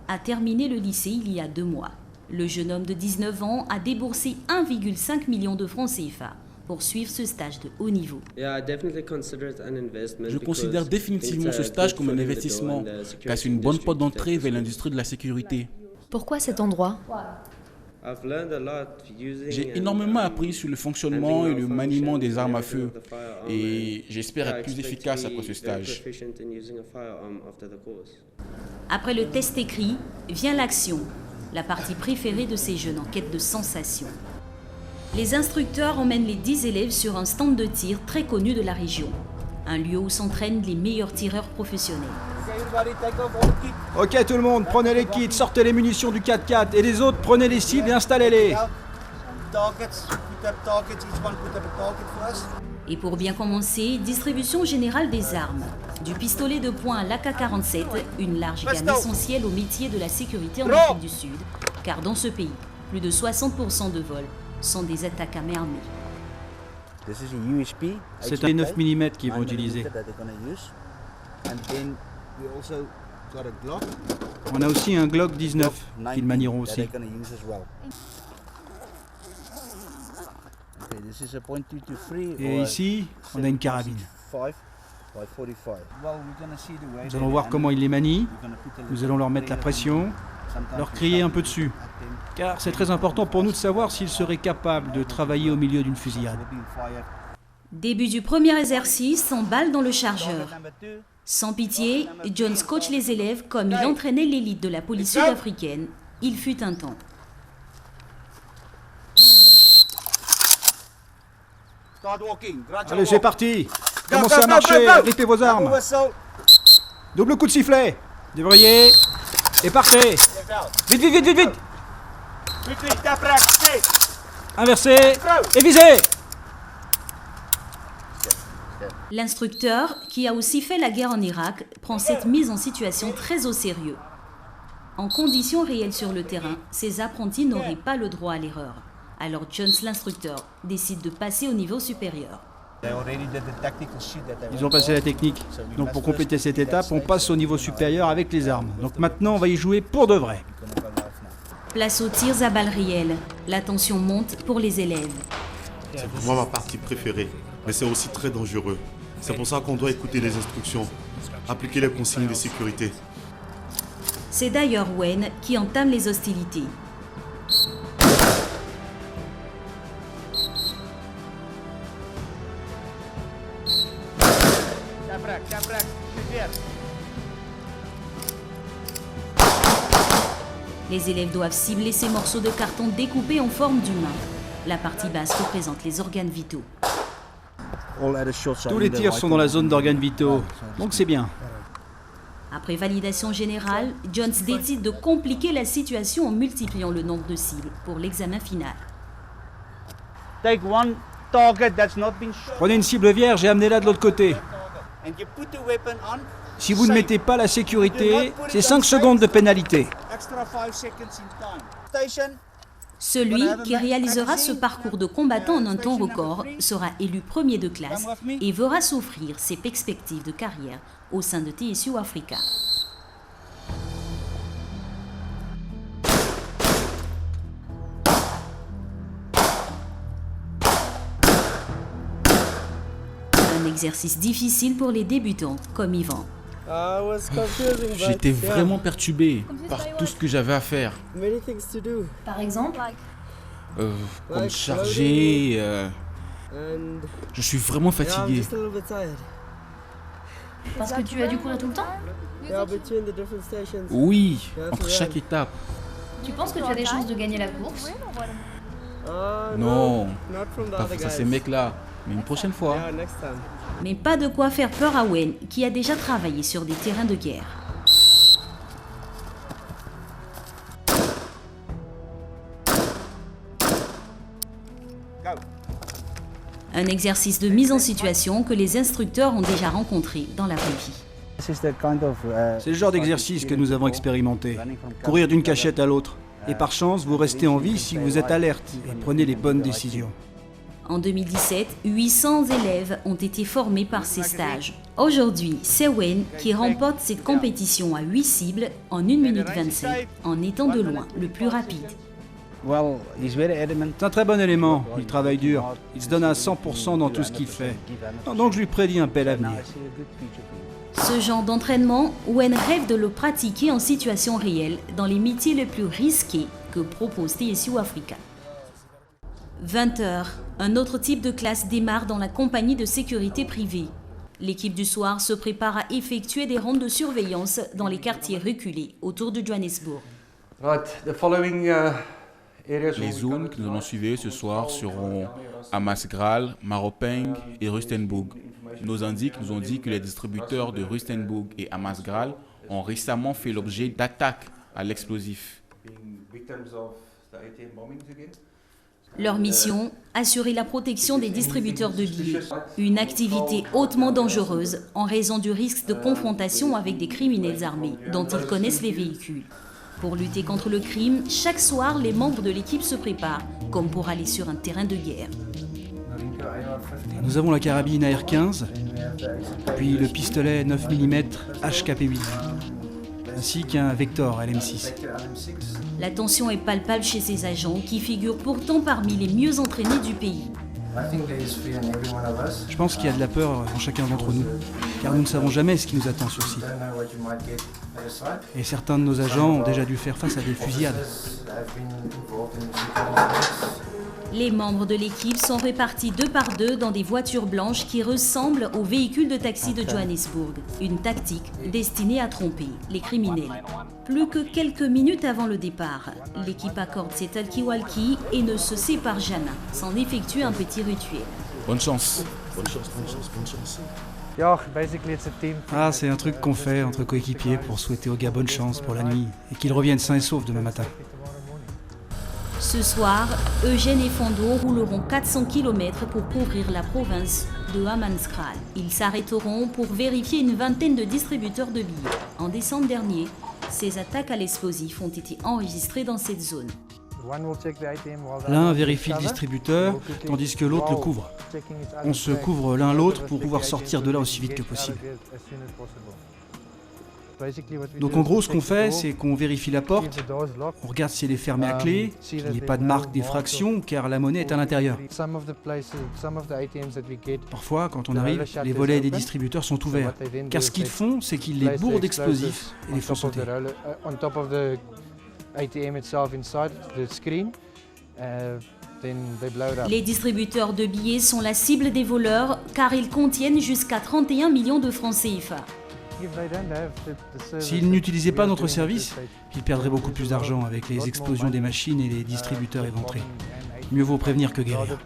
a terminé le lycée il y a 2 mois. Le jeune homme de 19 ans a déboursé 1,5 million de francs CFA pour suivre ce stage de haut niveau. Je considère définitivement ce stage comme un investissement, car c'est une bonne porte d'entrée vers l'industrie de la sécurité. Pourquoi cet endroit ? J'ai énormément appris sur le fonctionnement et le maniement des armes à feu et j'espère être plus efficace après ce stage. Après le test écrit, vient l'action, la partie préférée de ces jeunes en quête de sensations. Les instructeurs emmènent les 10 élèves sur un stand de tir très connu de la région, un lieu où s'entraînent les meilleurs tireurs professionnels. Ok tout le monde, prenez les kits, sortez les munitions du 4x4 et les autres, prenez les cibles et installez-les. Et pour bien commencer, distribution générale des armes. Du pistolet de poing à l'AK-47, une large gamme essentielle au métier de la sécurité en Afrique du Sud, car dans ce pays, plus de 60% de vols sont des attaques à main armée. C'est un 9 mm qu'ils vont utiliser. On a aussi un Glock 19 qu'ils manieront aussi. Et ici, on a une carabine. Nous allons voir comment ils les manient. Nous allons leur mettre la pression. leur crier un peu dessus. Car c'est très important pour nous de savoir s'ils seraient capables de travailler au milieu d'une fusillade. Début du premier exercice, on balle dans le chargeur. Sans pitié, Jones coach les élèves comme il entraînait l'élite de la police sud-africaine. Il fut un temps. Allez, c'est parti. Commencez à marcher, grippez vos armes. Double coup de sifflet. Déverrouillez. Et partez. Vite, vite, vite, vite, vite. Inversez. Et visez. L'instructeur, qui a aussi fait la guerre en Irak, prend cette mise en situation très au sérieux. En conditions réelles sur le terrain, ses apprentis n'auraient pas le droit à l'erreur. Alors Jones, l'instructeur, décide de passer au niveau supérieur. Ils ont passé la technique. Donc pour compléter cette étape, on passe au niveau supérieur avec les armes. Donc maintenant, on va y jouer pour de vrai. Place aux tirs à balles réelles. La tension monte pour les élèves. C'est pour moi ma partie préférée, mais c'est aussi très dangereux. C'est pour ça qu'on doit écouter les instructions, appliquer les consignes de sécurité. C'est d'ailleurs Wayne qui entame les hostilités. Les élèves doivent cibler ces morceaux de carton découpés en forme d'humain. La partie basse représente les organes vitaux. Tous les tirs sont dans la zone d'organes vitaux, donc c'est bien. Après validation générale, Jones décide de compliquer la situation en multipliant le nombre de cibles pour l'examen final. Prenez une cible vierge et amenez-la de l'autre côté. Si vous ne mettez pas la sécurité, c'est 5 secondes de pénalité. Celui qui réalisera ce parcours de combattant en un temps record sera élu premier de classe et verra s'offrir ses perspectives de carrière au sein de TSU Africa. Un exercice difficile pour les débutants comme Yvan. J'étais vraiment perturbé par tout ce que j'avais à faire. Par exemple, Comme charger. Je suis vraiment fatigué. parce que tu as dû courir tout le temps? Oui, entre chaque étape. Tu penses que tu as des chances de gagner la course? Non, pas face à ces mecs-là, mais une prochaine fois. Mais pas de quoi faire peur à Wayne, qui a déjà travaillé sur des terrains de guerre. Un exercice de mise en situation que les instructeurs ont déjà rencontré dans la vraie vie. C'est le genre d'exercice que nous avons expérimenté. Courir d'une cachette à l'autre. Et par chance, vous restez en vie si vous êtes alerte et prenez les bonnes décisions. En 2017, 800 élèves ont été formés par ces stages. Aujourd'hui, c'est Wayne qui remporte cette compétition à 8 cibles en 1 minute 25, en étant de loin le plus rapide. C'est un très bon élément, il travaille dur, il se donne à 100% dans tout ce qu'il fait. Donc je lui prédis un bel avenir. Ce genre d'entraînement, Wayne rêve de le pratiquer en situation réelle dans les métiers les plus risqués que propose TSU Africa. 20h, un autre type de classe démarre dans la compagnie de sécurité privée. L'équipe du soir se prépare à effectuer des rondes de surveillance dans les quartiers reculés autour de Johannesburg. Les zones que nous allons suivre ce soir seront Hammanskraal, Maropeng et Rustenburg. Nos indices nous ont dit que les distributeurs de Rustenburg et Hammanskraal ont récemment fait l'objet d'attaques à l'explosif. Leur mission, assurer la protection des distributeurs de billets. Une activité hautement dangereuse en raison du risque de confrontation avec des criminels armés dont ils connaissent les véhicules. Pour lutter contre le crime, chaque soir, les membres de l'équipe se préparent, comme pour aller sur un terrain de guerre. Nous avons la carabine AR-15, puis le pistolet 9 mm HKP-8, ainsi qu'un Vector LM6. La tension est palpable chez ces agents qui figurent pourtant parmi les mieux entraînés du pays. Je pense qu'il y a de la peur en chacun d'entre nous, car nous ne savons jamais ce qui nous attend sur site. Et certains de nos agents ont déjà dû faire face à des fusillades. Les membres de l'équipe sont répartis 2 par 2 dans des voitures blanches qui ressemblent aux véhicules de taxi de Johannesburg. Une tactique destinée à tromper les criminels. Plus que quelques minutes avant le départ, l'équipe accorde ses talkie-walkie et ne se sépare jamais sans effectuer un petit rituel. Bonne chance. Bonne chance, bonne chance, bonne chance. Ah, c'est un truc qu'on fait entre coéquipiers pour souhaiter aux gars bonne chance pour la nuit et qu'ils reviennent sains et saufs demain matin. Ce soir, Eugène et Fondo rouleront 400 km pour couvrir la province de Hammanskraal. Ils s'arrêteront pour vérifier une vingtaine de distributeurs de billets. En décembre dernier, ces attaques à l'explosif ont été enregistrées dans cette zone. L'un vérifie le distributeur, tandis que l'autre le couvre. On se couvre l'un l'autre pour pouvoir sortir de là aussi vite que possible. Donc en gros, ce qu'on fait, c'est qu'on vérifie la porte, on regarde si elle est fermée à clé, qu'il n'y ait pas de marque d'effraction, car la monnaie est à l'intérieur. Parfois, quand on arrive, les volets des distributeurs sont ouverts, car ce qu'ils font, c'est qu'ils les bourrent d'explosifs et les font sauter. Les distributeurs de billets sont la cible des voleurs, car ils contiennent jusqu'à 31 millions de francs CFA. S'ils n'utilisaient pas notre service, ils perdraient beaucoup plus d'argent avec les explosions des machines et les distributeurs éventrés. Mieux vaut prévenir que guérir.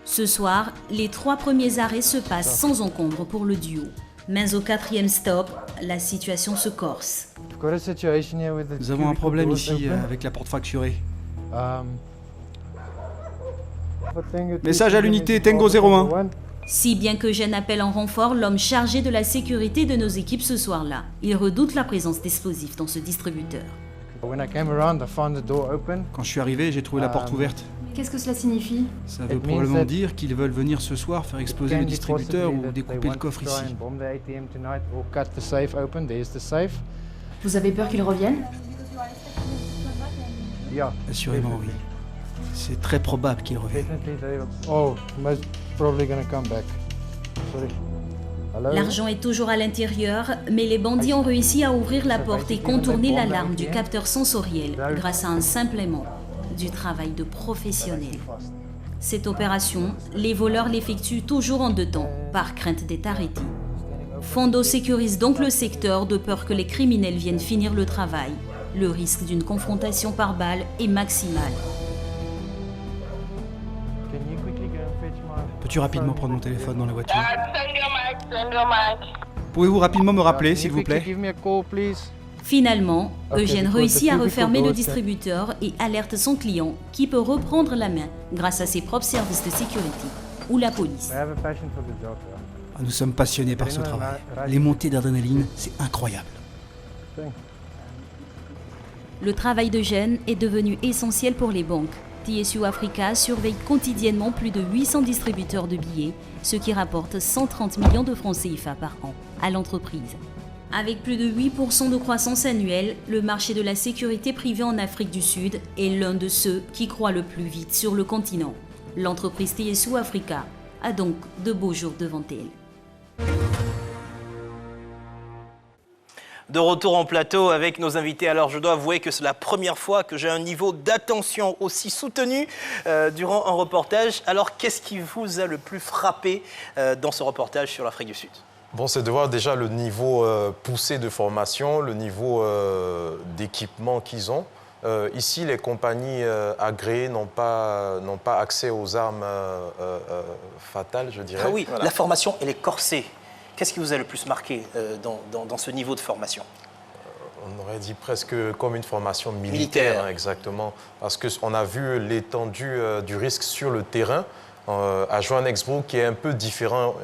Ce soir, les 3 premiers arrêts se passent sans encombre pour le duo. Mais au 4e stop, la situation se corse. Nous avons un problème ici avec la porte fracturée. Message à l'unité Tango 01. Si bien que Eugène appelle en renfort l'homme chargé de la sécurité de nos équipes ce soir-là. Il redoute la présence d'explosifs dans ce distributeur. Quand je suis arrivé, j'ai trouvé la porte ouverte. Qu'est-ce que cela signifie? Ça veut probablement dire qu'ils veulent venir ce soir faire exploser le distributeur ou découper le coffre ici. Vous avez peur qu'ils reviennent? Assurément, oui. C'est très probable qu'ils reviennent. L'argent est toujours à l'intérieur, mais les bandits ont réussi à ouvrir la porte et contourner l'alarme du capteur sensoriel grâce à un simple aimant, du travail de professionnel. Cette opération, les voleurs l'effectuent toujours en 2 temps, par crainte d'être arrêtés. Fondo sécurise donc le secteur de peur que les criminels viennent finir le travail. Le risque d'une confrontation par balle est maximal. Peux-tu rapidement prendre mon téléphone dans la voiture? Pouvez-vous rapidement me rappeler, s'il vous plaît? Finalement, Eugène réussit à refermer le distributeur et alerte son client qui peut reprendre la main grâce à ses propres services de sécurité ou la police. Nous sommes passionnés par ce travail. Les montées d'adrénaline, c'est incroyable. Le travail d'Eugène est devenu essentiel pour les banques. TSU Africa surveille quotidiennement plus de 800 distributeurs de billets, ce qui rapporte 130 millions de francs CFA par an à l'entreprise. Avec plus de 8% de croissance annuelle, le marché de la sécurité privée en Afrique du Sud est l'un de ceux qui croît le plus vite sur le continent. L'entreprise TSU Africa a donc de beaux jours devant elle. De retour en plateau avec nos invités. Alors, je dois avouer que c'est la première fois que j'ai un niveau d'attention aussi soutenu durant un reportage. Alors, qu'est-ce qui vous a le plus frappé dans ce reportage sur l'Afrique du Sud? Bon, c'est de voir déjà le niveau poussé de formation, le niveau d'équipement qu'ils ont. Ici, les compagnies agréées n'ont pas accès aux armes fatales, je dirais. Ah oui, voilà. La formation, elle est corsée. Qu'est-ce qui vous a le plus marqué dans ce niveau de formation? On aurait dit presque comme une formation militaire. Hein, exactement. Parce qu'on a vu l'étendue du risque sur le terrain à Johannesburg, qui est un peu différent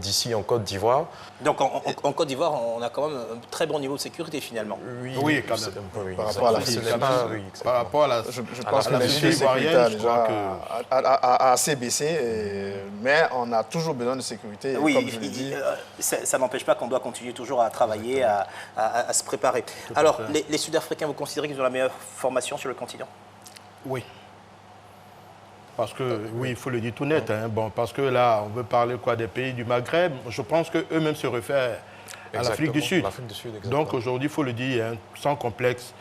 d'ici en Côte d'Ivoire. Donc en Côte d'Ivoire, on a quand même un très bon niveau de sécurité finalement. Oui, quand même. Oui, par rapport à la je pense que les sécurité a assez baissé, mais on a toujours besoin de sécurité. Oui, comme je l'ai dit, ça n'empêche pas qu'on doit continuer toujours à travailler, à se préparer. Alors, les Sud-Africains, vous considérez qu'ils ont la meilleure formation sur le continent? Oui. Parce que, oui, il faut le dire tout net. Hein. Bon, parce que là, on veut parler quoi, des pays du Maghreb. Je pense qu'eux-mêmes se réfèrent à l'Afrique du Sud. Donc aujourd'hui, il faut le dire, hein, sans complexe,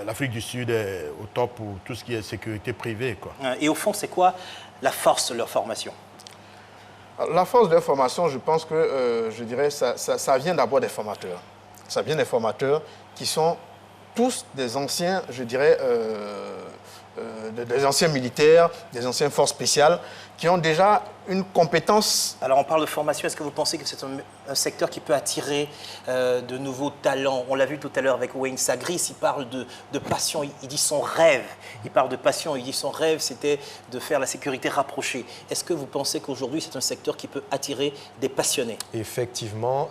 l'Afrique du Sud est au top pour tout ce qui est sécurité privée, quoi. Et au fond, c'est quoi la force de leur formation? La force de leur formation, je pense que, je dirais, ça vient d'abord des formateurs. Ça vient des formateurs qui sont tous des anciens, je dirais, des anciens militaires, des anciennes forces spéciales, qui ont déjà une compétence. Alors on parle de formation, est-ce que vous pensez que c'est un secteur qui peut attirer de nouveaux talents? On l'a vu tout à l'heure avec Wayne Sagris, il parle de passion, il dit son rêve. Il parle de passion, il dit son rêve c'était de faire la sécurité rapprochée. Est-ce que vous pensez qu'aujourd'hui c'est un secteur qui peut attirer des passionnés? Effectivement,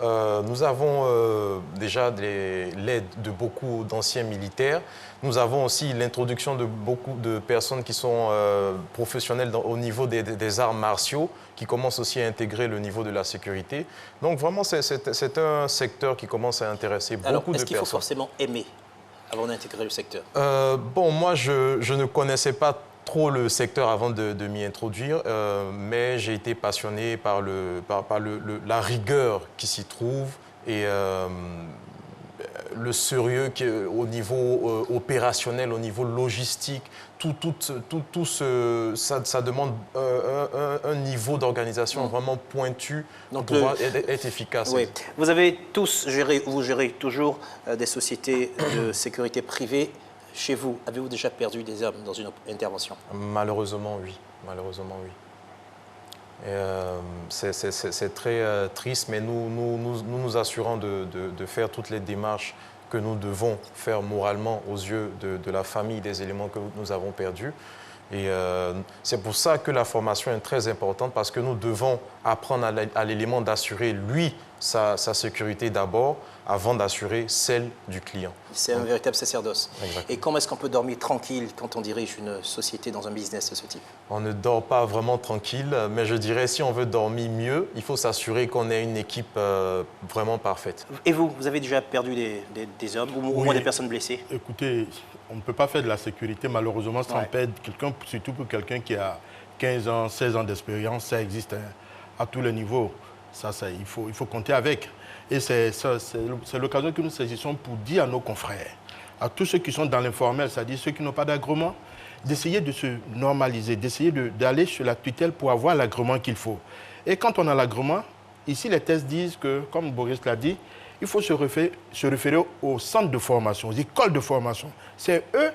nous avons déjà l'aide de beaucoup d'anciens militaires. Nous avons aussi l'introduction de beaucoup de personnes qui sont professionnelles au niveau des arts martiaux, qui commencent aussi à intégrer le niveau de la sécurité. Donc vraiment, c'est un secteur qui commence à intéresser beaucoup de personnes. Est-ce qu'il faut forcément aimer avant d'intégrer le secteur? Bon, moi, je ne connaissais pas trop le secteur avant de m'y introduire, mais j'ai été passionné par la rigueur qui s'y trouve et le sérieux au niveau opérationnel, au niveau logistique. Ça demande un niveau d'organisation vraiment pointu pour pouvoir être efficace. Oui. Vous avez tous géré, vous gérez toujours des sociétés de sécurité privée. Chez vous, avez-vous déjà perdu des hommes dans une intervention? Malheureusement, oui. Malheureusement, oui. C'est très triste, mais nous assurons de faire toutes les démarches que nous devons faire moralement aux yeux de la famille des éléments que nous avons perdus. Et c'est pour ça que la formation est très importante, parce que nous devons apprendre à l'élément d'assurer, lui, sa sécurité d'abord, avant d'assurer celle du client. C'est un véritable sacerdoce. Exactement. Et comment est-ce qu'on peut dormir tranquille quand on dirige une société dans un business de ce type? On ne dort pas vraiment tranquille, mais je dirais, si on veut dormir mieux, il faut s'assurer qu'on ait une équipe vraiment parfaite. Et vous avez déjà perdu des hommes, ou au moins des personnes blessées? Écoutez, on ne peut pas faire de la sécurité malheureusement sans perdre quelqu'un, surtout pour quelqu'un qui a 15 ans, 16 ans d'expérience. Ça existe à tous les niveaux. Il faut compter avec. Et c'est l'occasion que nous saisissons pour dire à nos confrères, à tous ceux qui sont dans l'informel, c'est-à-dire ceux qui n'ont pas d'agrément, d'essayer de se normaliser, d'essayer d'aller sur la tutelle pour avoir l'agrément qu'il faut. Et quand on a l'agrément, ici les tests disent que, comme Boris l'a dit, il faut se référer aux centres de formation, aux écoles de formation. C'est eux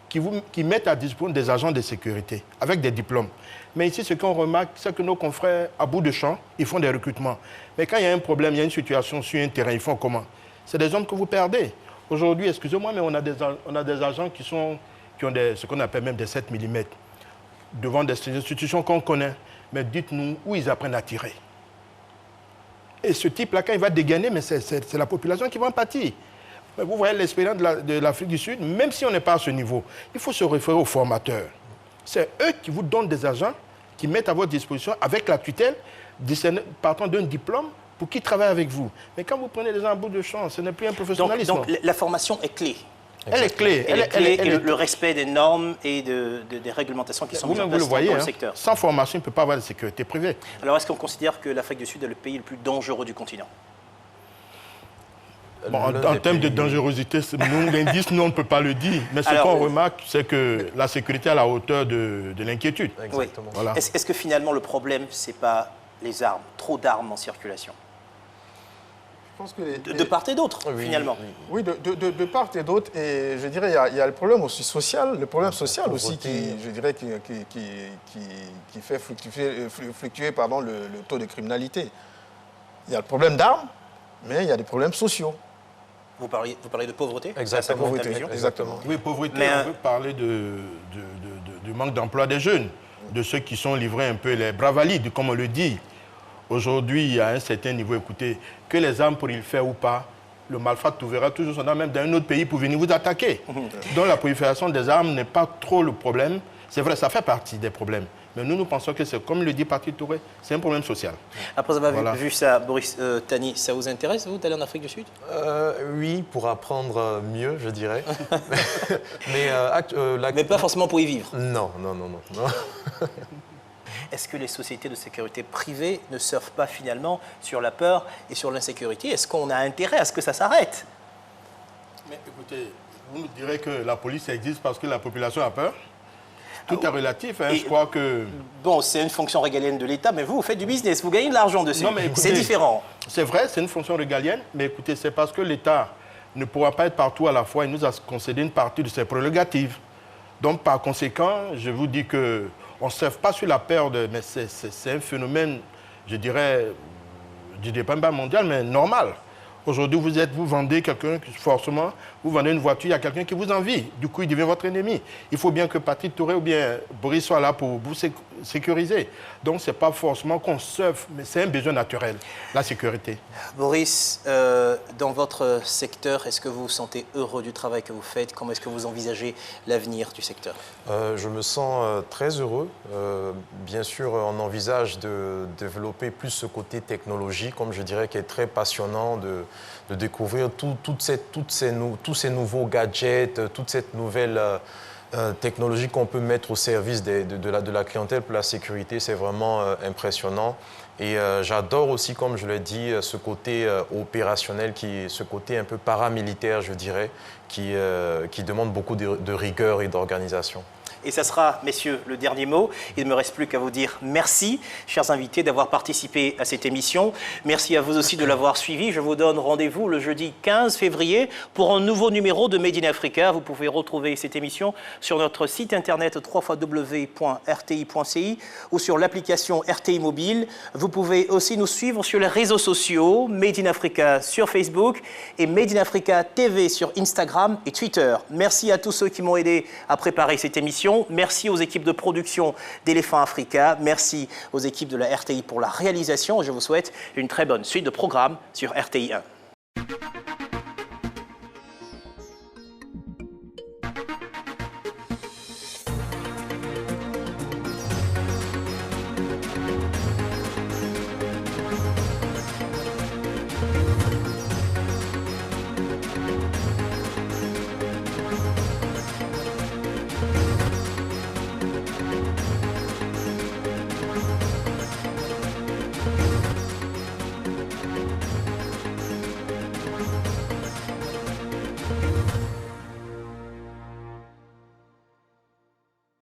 qui mettent à disposition des agents de sécurité avec des diplômes. Mais ici, ce qu'on remarque, c'est que nos confrères, à bout de champ, ils font des recrutements. Mais quand il y a un problème, il y a une situation sur un terrain, ils font comment? C'est des hommes que vous perdez. Aujourd'hui, excusez-moi, mais on a des agents qui ont ce qu'on appelle même des 7 mm devant des institutions qu'on connaît. Mais dites-nous où ils apprennent à tirer. Et ce type-là, quand il va dégainer, mais c'est la population qui va en pâtir. Mais vous voyez l'expérience de l'Afrique du Sud, même si on n'est pas à ce niveau, il faut se référer aux formateurs. C'est eux qui vous donnent des agents qui mettent à votre disposition, avec la tutelle, partant d'un diplôme, pour qu'ils travaillent avec vous. Mais quand vous prenez des gens à bout de champ, ce n'est plus un professionnalisme. Donc la formation est clé. Elle est clé. Le respect des normes et des réglementations qui sont mises en place dans le secteur. Sans formation, il ne peut pas avoir de sécurité privée. Alors, est-ce qu'on considère que l'Afrique du Sud est le pays le plus dangereux du continent? Bon, en termes de dangerosité, l'indice, nous, on ne peut pas le dire. Mais ce qu'on remarque, c'est que la sécurité est à la hauteur de l'inquiétude. Exactement. Voilà. Est-ce que finalement, le problème, ce n'est pas les armes, trop d'armes en circulation? Je pense que de part et d'autre, finalement. Oui, de part et d'autre. Et je dirais, il y a le problème aussi social, aussi qui, je dirais, qui fait fluctuer le taux de criminalité. Il y a le problème d'armes, mais il y a des problèmes sociaux. Vous parlez de pauvreté? Exactement. Exactement. Oui, pauvreté, on veut parler du manque d'emploi des jeunes, de ceux qui sont livrés un peu les bras valides, comme on le dit. Aujourd'hui, à un certain niveau, écoutez, que les armes pour y le faire ou pas, le malfrat trouvera toujours son arme même d'un autre pays pour venir vous attaquer. Donc la prolifération des armes n'est pas trop le problème. C'est vrai, ça fait partie des problèmes. Mais nous pensons que c'est, comme le dit Patrick Touré, c'est un problème social. Après avoir vu ça, Boris Tani, ça vous intéresse, vous, d'aller en Afrique du Sud? Oui, pour apprendre mieux, je dirais. Mais pas forcément pour y vivre? Non. Est-ce que les sociétés de sécurité privées ne surfent pas finalement sur la peur et sur l'insécurité? Est-ce qu'on a intérêt à ce que ça s'arrête? Mais écoutez, vous nous direz que la police existe parce que la population a peur? Tout est relatif, hein, je crois que... Bon, c'est une fonction régalienne de l'État, mais vous faites du business, vous gagnez de l'argent dessus. C'est différent. C'est vrai, c'est une fonction régalienne, mais écoutez, c'est parce que l'État ne pourra pas être partout à la fois. Il nous a concédé une partie de ses prérogatives. Donc, par conséquent, je vous dis qu'on ne surfe pas sur la peur, mais c'est un phénomène, je dirais pas mondial, mais normal. Aujourd'hui, vous vendez quelqu'un, forcément, vous vendez une voiture, il y a quelqu'un qui vous envie. Du coup, il devient votre ennemi. Il faut bien que Patrick Touré ou bien Boris soit là pour vous sécuriser. Donc, ce n'est pas forcément qu'on surfe, mais c'est un besoin naturel, la sécurité. Boris, dans votre secteur, est-ce que vous vous sentez heureux du travail que vous faites? Comment est-ce que vous envisagez l'avenir du secteur? Je me sens très heureux. Bien sûr, on envisage de développer plus ce côté technologique, comme je dirais, qui est très passionnant, de découvrir tous ces nouveaux gadgets, toute cette nouvelle technologie qu'on peut mettre au service de la clientèle pour la sécurité. C'est vraiment impressionnant. Et j'adore aussi, comme je l'ai dit, ce côté opérationnel, ce côté un peu paramilitaire, je dirais, qui demande beaucoup de rigueur et d'organisation. Et ça sera, messieurs, le dernier mot. Il ne me reste plus qu'à vous dire merci, chers invités, d'avoir participé à cette émission. Merci à vous aussi de l'avoir suivi. Je vous donne rendez-vous le jeudi 15 février pour un nouveau numéro de Made in Africa. Vous pouvez retrouver cette émission sur notre site internet www.rti.ci ou sur l'application RTI Mobile. Vous pouvez aussi nous suivre sur les réseaux sociaux, Made in Africa sur Facebook et Made in Africa TV sur Instagram et Twitter. Merci à tous ceux qui m'ont aidé à préparer cette émission. Merci aux équipes de production d'Éléphant Africa. Merci aux équipes de la RTI pour la réalisation. Je vous souhaite une très bonne suite de programmes sur RTI 1.